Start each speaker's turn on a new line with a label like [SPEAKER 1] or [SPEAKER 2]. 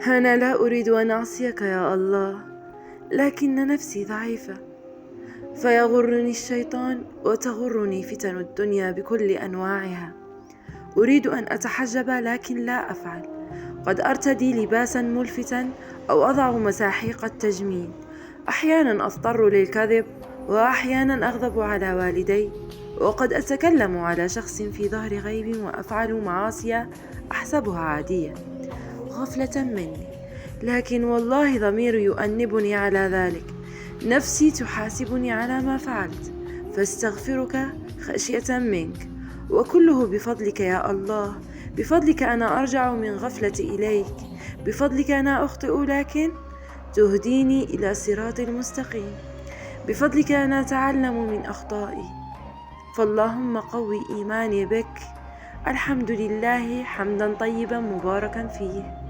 [SPEAKER 1] أنا لا أريد أن أعصيك يا الله، لكن نفسي ضعيفة، فيغرني الشيطان وتغرني فتن الدنيا بكل أنواعها. أريد أن أتحجب لكن لا أفعل، قد أرتدي لباسا ملفتا أو أضع مساحيق التجميل. أحيانا أضطر للكذب، وأحيانا أغضب على والدي، وقد أتكلم على شخص في ظهر غيب وأفعل معاصي أحسبها عادية غفلة مني، لكن والله ضميري يؤنبني على ذلك. نفسي تحاسبني على ما فعلت، فاستغفرك خشية منك، وكله بفضلك يا الله. بفضلك أنا أرجع من غفلتي إليك، بفضلك أنا أخطئ لكن تهديني إلى صراط المستقيم، بفضلك أنا أتعلم من أخطائي، فاللهم قوي إيماني بك. الحمد لله حمدا طيبا مباركا فيه.